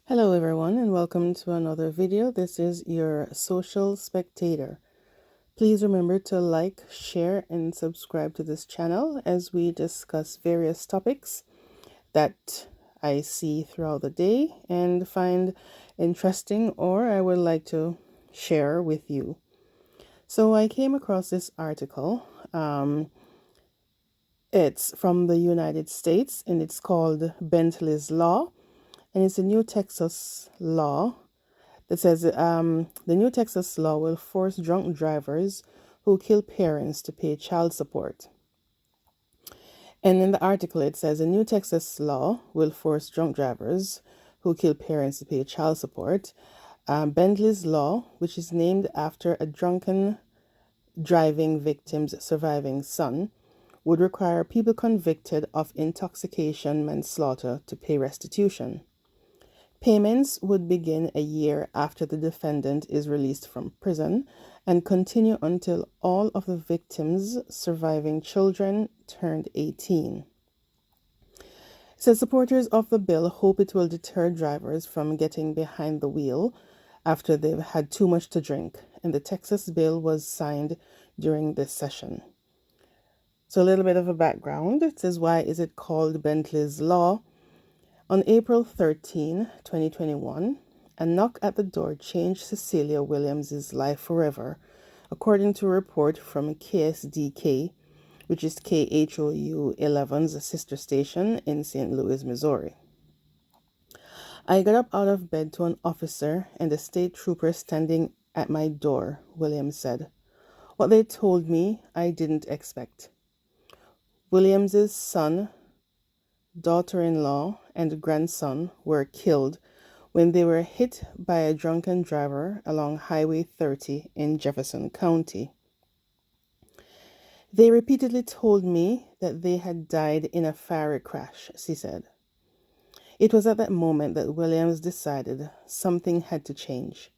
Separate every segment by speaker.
Speaker 1: Hello everyone and welcome to another video. This is your social spectator. Please remember to like, share and subscribe to this channel as we discuss various topics that I see throughout the day and find interesting or I would like to share with you. So I came across this article. It's from the United States and it's called Bentley's Law, and it's a new Texas law that says the new Texas law will force drunk drivers who kill parents to pay child support. And in the article, it says a new Texas law will force drunk drivers who kill parents to pay child support. Bentley's law, which is named after a drunken driving victim's surviving son, would require people convicted of intoxication manslaughter to pay restitution. Payments would begin a year after the defendant is released from prison and continue until all of the victim's surviving children turned 18. It says supporters of the bill hope it will deter drivers from getting behind the wheel after they've had too much to drink, and the Texas bill was signed during this session. So a little bit of a background. It says, why is it called Bentley's Law? On April 13, 2021, a knock at the door changed Cecilia Williams' life forever, according to a report from KSDK, which is KHOU 11's sister station in St. Louis, Missouri. I got up out of bed to an officer and a state trooper standing at my door, Williams said. What they told me, I didn't expect. Williams' son, daughter-in-law, and grandson were killed when they were hit by a drunken driver along Highway 30 in Jefferson County. They repeatedly told me that they had died in a fiery crash, she said. It was at that moment that Williams decided something had to change.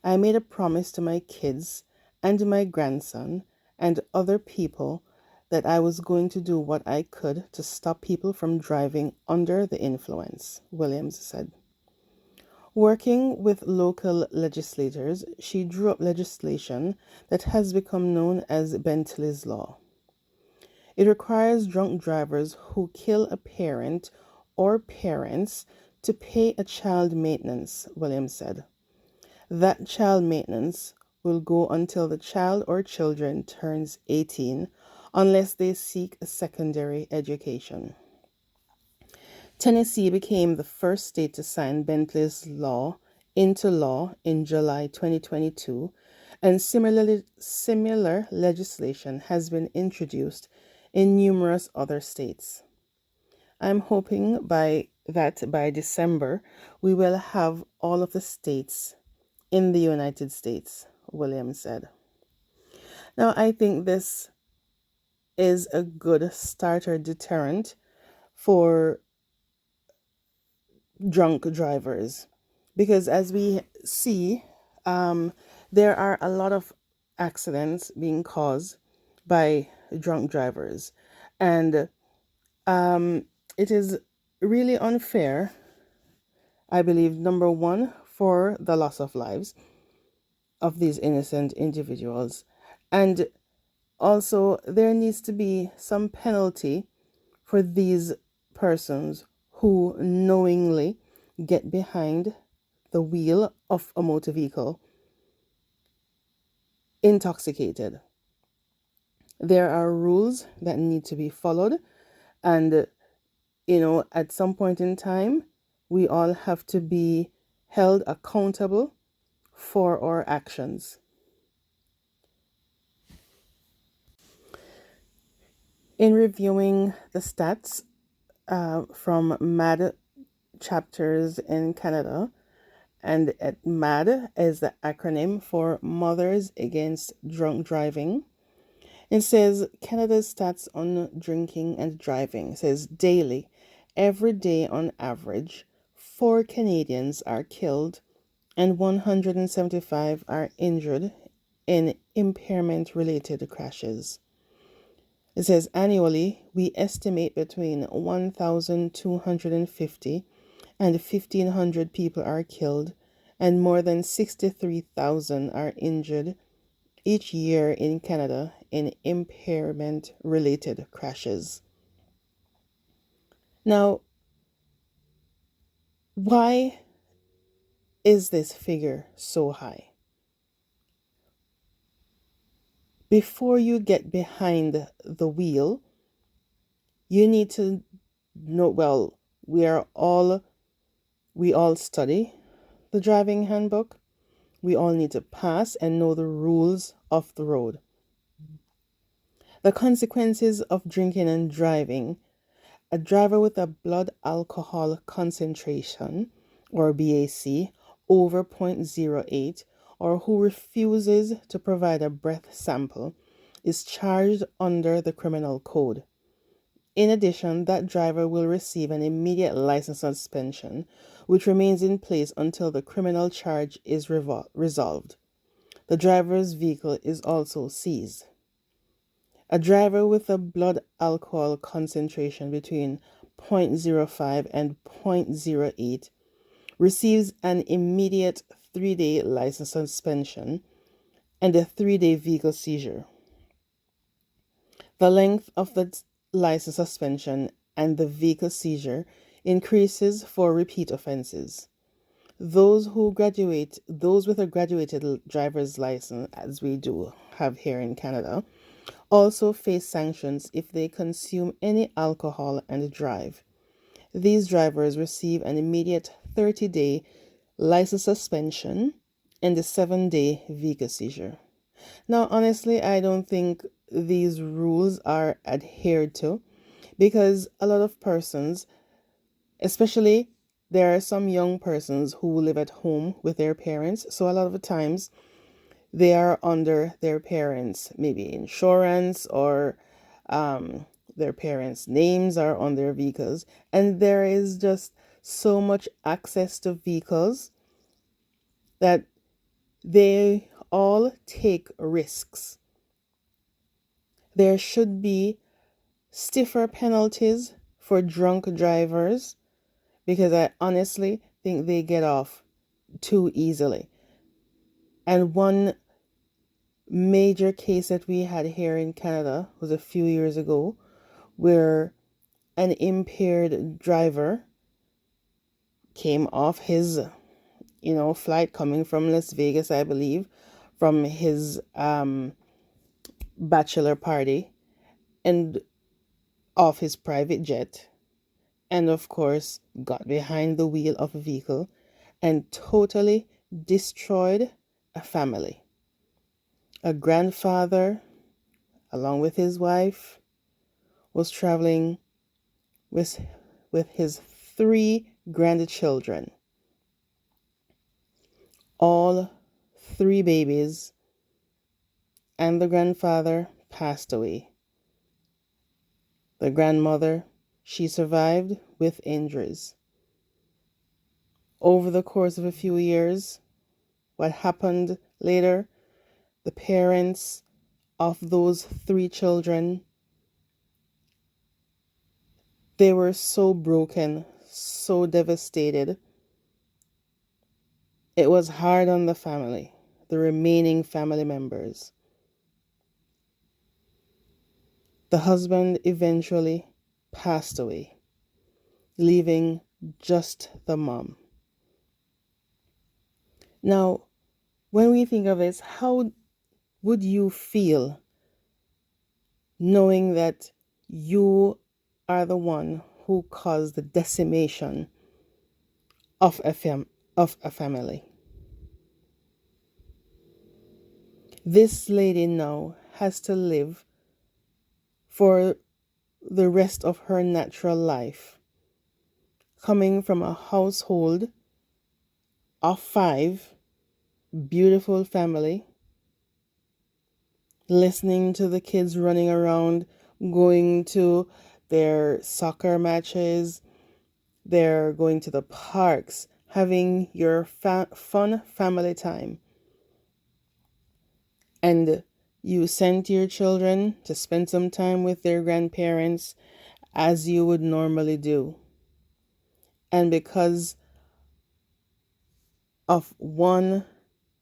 Speaker 1: I made a promise to my kids and my grandson and other people that I was going to do what I could to stop people from driving under the influence, Williams said. Working with local legislators, she drew up legislation that has become known as Bentley's Law. It requires drunk drivers who kill a parent or parents to pay a child maintenance, Williams said. That child maintenance will go until the child or children turns 18 unless they seek a secondary education. Tennessee became the first state to sign Bentley's law into law in July 2022, and similar legislation has been introduced in numerous other states. I'm hoping by December we will have all of the states in the United States, Williams said. Now, I think this is a good starter deterrent for drunk drivers, because as we see, there are a lot of accidents being caused by drunk drivers, and it is really unfair, I believe, number one, for the loss of lives of these innocent individuals, and also there needs to be some penalty for these persons who knowingly get behind the wheel of a motor vehicle intoxicated. There are rules that need to be followed, and at some point in time, we all have to be held accountable for our actions. In reviewing the stats from MAD chapters in Canada, and MAD is the acronym for Mothers Against Drunk Driving. It says Canada's stats on drinking and driving. It says daily, every day on average, 4 Canadians are killed and 175 are injured in impairment-related crashes. It says annually, we estimate between 1,250 and 1,500 people are killed, and more than 63,000 are injured each year in Canada in impairment related crashes. Now, why is this figure so high? Before you get behind the wheel, you need to know, well, we all study the driving handbook. We all need to pass and know the rules of the road. The consequences of drinking and driving. A driver with a blood alcohol concentration, or BAC, over 0.08, or who refuses to provide a breath sample is charged under the criminal code. In addition, that driver will receive an immediate license suspension, which remains in place until the criminal charge is resolved. The driver's vehicle is also seized. A driver with a blood alcohol concentration between 0.05 and 0.08 receives an immediate 3-day license suspension and a 3-day vehicle seizure. The length of the license suspension and the vehicle seizure increases for repeat offenses. Those with a graduated driver's license, as we do have here in Canada, also face sanctions if they consume any alcohol and drive. These drivers receive an immediate 30-day license suspension and a 7-day vehicle seizure. Now, honestly, I don't think these rules are adhered to because a lot of persons, especially there are some young persons who live at home with their parents, so a lot of the times they are under their parents' maybe insurance or their parents' names are on their vehicles, and there is just so much access to vehicles that they all take risks. There should be stiffer penalties for drunk drivers because I honestly think they get off too easily. And one major case that we had here in Canada was a few years ago where an impaired driver came off his flight coming from Las Vegas, I believe, from his bachelor party and off his private jet, and of course got behind the wheel of a vehicle and totally destroyed a family. A grandfather, along with his wife, was traveling with his 3 grandchildren. All 3 babies and the grandfather passed away. The grandmother, she survived with injuries. Over the course of a few years, what happened later, the parents of those 3 children, they were so broken, so devastated. It was hard on the family, the remaining family members. The husband eventually passed away, leaving just the mom. Now, when we think of this, how would you feel knowing that you are the one who caused the decimation of a family? This lady now has to live for the rest of her natural life, coming from a household of 5, beautiful family, listening to the kids running around, going to their soccer matches, they're going to the parks, having your fun family time. And you sent your children to spend some time with their grandparents as you would normally do. And because of one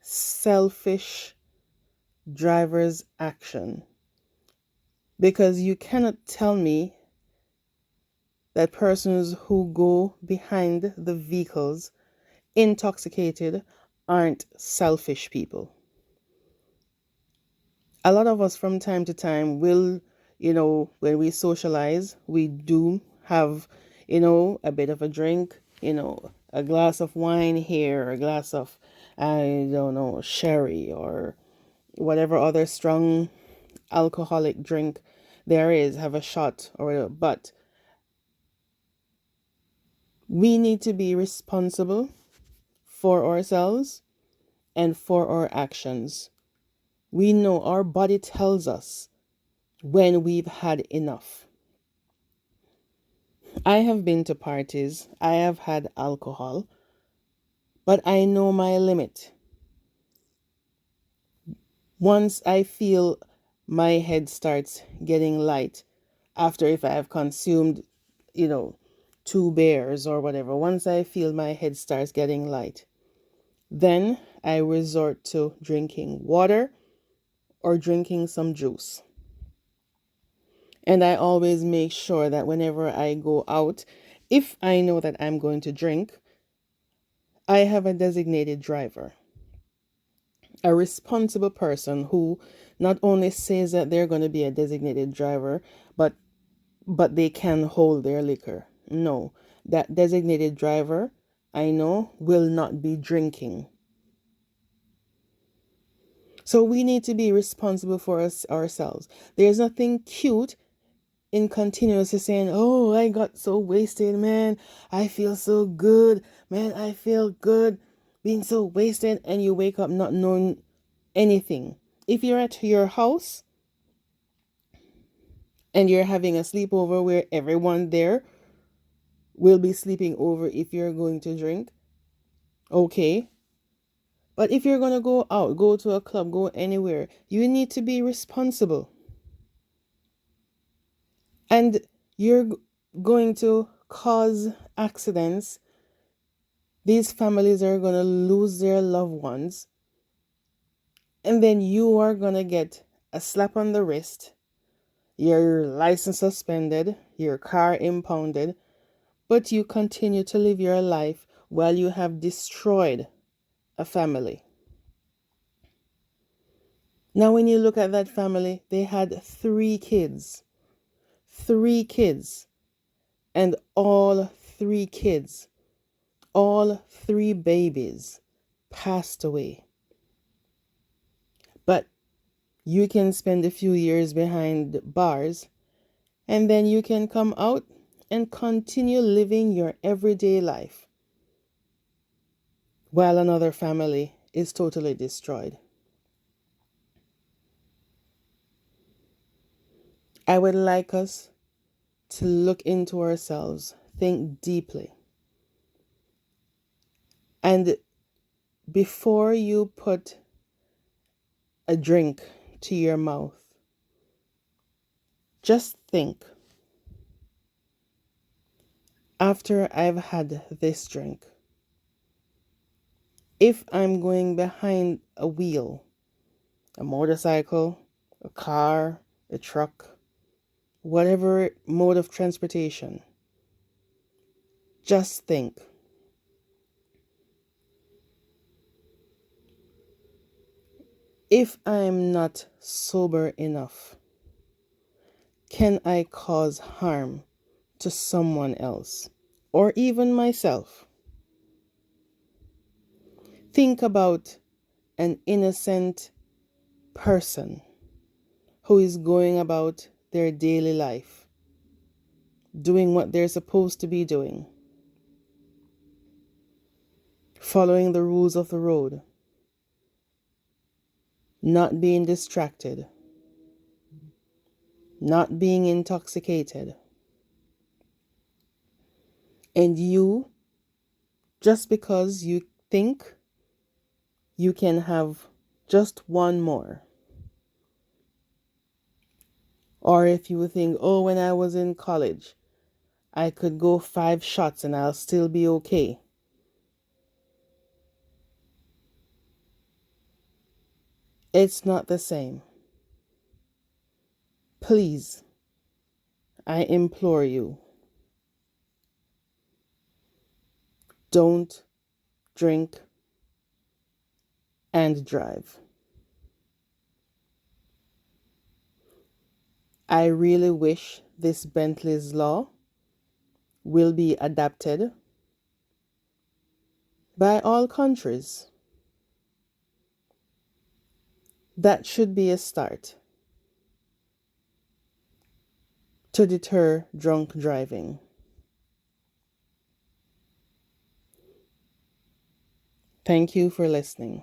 Speaker 1: selfish driver's action, because you cannot tell me that persons who go behind the vehicles intoxicated aren't selfish people. A lot of us from time to time will, when we socialize, we do have, a bit of a drink, a glass of wine here, a glass of, I don't know, sherry or whatever other strong alcoholic drink there is, have a shot or whatever. But we need to be responsible for ourselves and for our actions. We know our body tells us when we've had enough. I have been to parties, I have had alcohol, but I know my limit. Once I feel my head starts getting light, after if I have consumed, you know, two beers or whatever, once I feel my head starts getting light, then I resort to drinking water or drinking some juice. And I always make sure that whenever I go out, if I know that I'm going to drink, I have a designated driver, a responsible person who not only says that they're going to be a designated driver, but they can hold their liquor. No, that designated driver, I know, will not be drinking. So we need to be responsible for ourselves. There's nothing cute in continuously saying, "Oh, I got so wasted, man. I feel so good, man. I feel good being so wasted," and you wake up not knowing anything. If you're at your house and you're having a sleepover where everyone there will be sleeping over if you're going to drink, okay. But if you're going to go out, go to a club, go anywhere, you need to be responsible. And you're going to cause accidents. These families are going to lose their loved ones. And then you are going to get a slap on the wrist, your license suspended, your car impounded, but you continue to live your life while you have destroyed a family. Now, when you look at that family, they had three kids, and all three babies passed away. But you can spend a few years behind bars and then you can come out and continue living your everyday life while another family is totally destroyed. I would like us to look into ourselves, think deeply, and before you put a drink to your mouth, just think, after I've had this drink, if I'm going behind a wheel, a motorcycle, a car, a truck, whatever mode of transportation, just think, if I'm not sober enough, can I cause harm to someone else or even myself? Think about an innocent person who is going about their daily life, doing what they're supposed to be doing, following the rules of the road, not being distracted, not being intoxicated. And you, just because you think you can have just one more, or if you think, oh, when I was in college, I could go 5 shots and I'll still be okay. It's not the same. Please, I implore you, don't drink and drive. I really wish this Bentley's law will be adapted by all countries. That should be a start to deter drunk driving. Thank you for listening.